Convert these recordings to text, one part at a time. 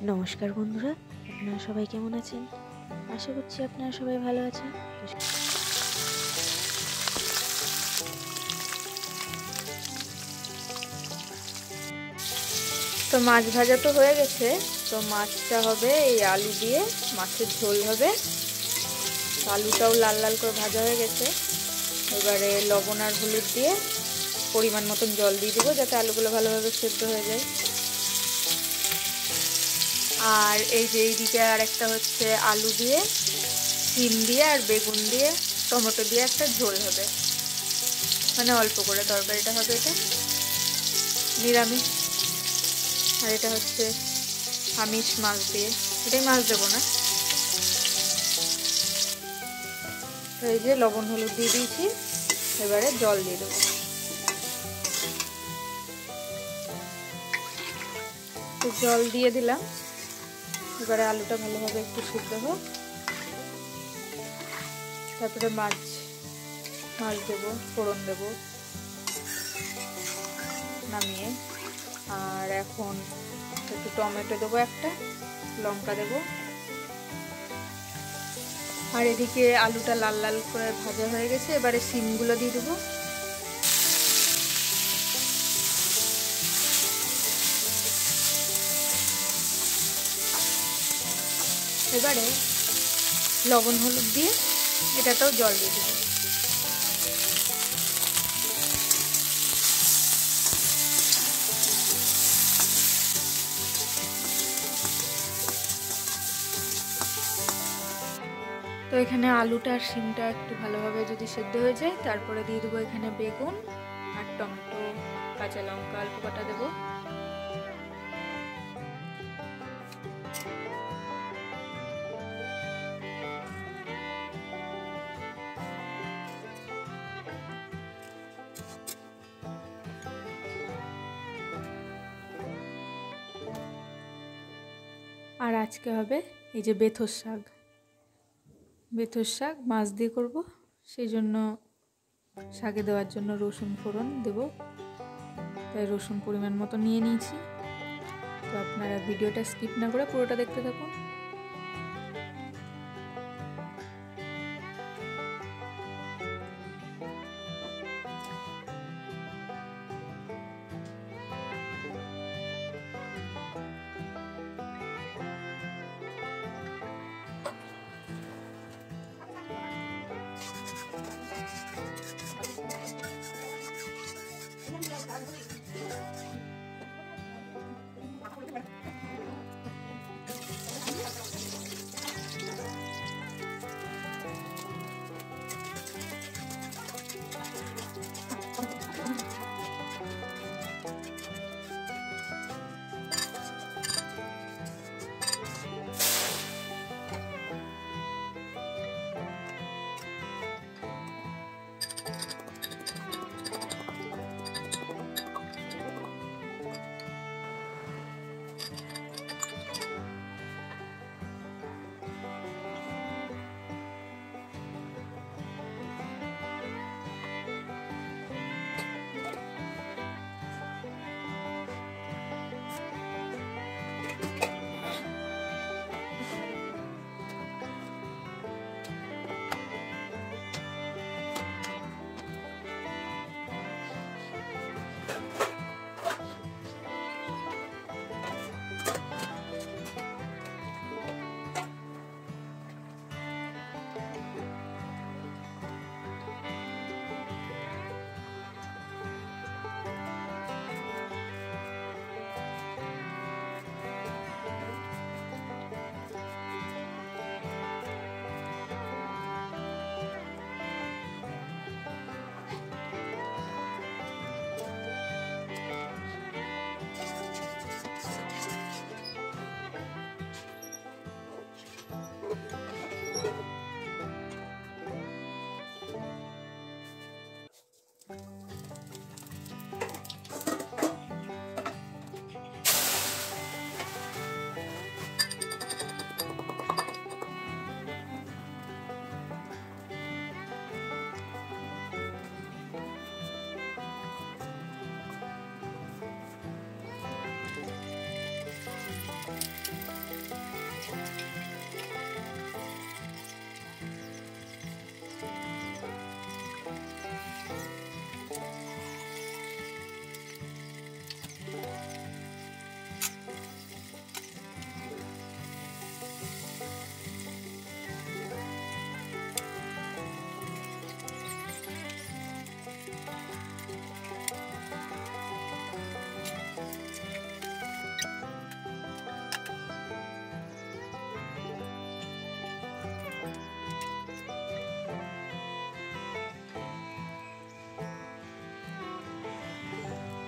নমস্কার বন্ধুরা, আপনারা সবাই কেমন আছেন? আশা করছি আপনারা সবাই ভালো আছেন। তো মাছ ভাজা তো হয়ে গেছে। তো মাছটা হবে এই আলু দিয়ে, মাছের ঝোল হবে। আলুটাও লাল লাল করে ভাজা হয়ে গেছে। এবারে লবণ আর হলুদ দিয়ে পরিমাণ মতন জল দিয়ে দেবো, যাতে আলুগুলো ভালোভাবে সেদ্ধ হয়ে যায়। আর এই যে এইদিকে আর একটা হচ্ছে আলু দিয়ে, শিম দিয়ে আর বেগুন দিয়ে টমেটো দিয়ে একটা ঝোল হবে, মানে অল্প করে তরকারিটা হবে। এটা নিরামিষ, আর এটা হচ্ছে আমিষ মাছ দিয়ে। এটাই মাছ দেবো না। তো এই যে লবণ হলুদ দিয়ে দিয়েছি, এবারে জল দিয়ে দেবো। তো জল দিয়ে দিলাম। এবারে আলুটা ভালোভাবে একটু সিদ্ধ হোক, তারপরে মাছ দেবো, ফোড়ন দেবো নামিয়ে। আর এখন একটু টমেটো দেবো, একটা লঙ্কা দেবো। আর এদিকে আলুটা লাল লাল করে ভাজা হয়ে গেছে। এবারে শিমগুলো দিয়ে দেবো। এবারে লবণ হলুদ দিয়ে এটাতেও জল দিয়ে দেবো। তো এখানে আলুটা আর শিমটা একটু ভালোভাবে যদি সেদ্ধ হয়ে যায়, তারপরে দিয়ে দেবো এখানে বেগুন আর টমেটো, কাঁচা লঙ্কা অল্প কাটা দেবো। আর আজকে হবে এই যে বেথর শাক মাছ দিয়ে করব, সেই জন্য শাকে দেওয়ার জন্য রসুন ফোড়ন দেব। তাই রসুন পরিমাণ মতো নিয়ে নিয়েছি। তো আপনারা ভিডিওটা স্কিপ না করে পুরোটা দেখতে থাকুন।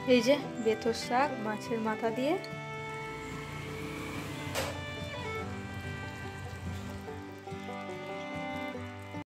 এই যে বেথর শাক মাছের মাথা দিয়ে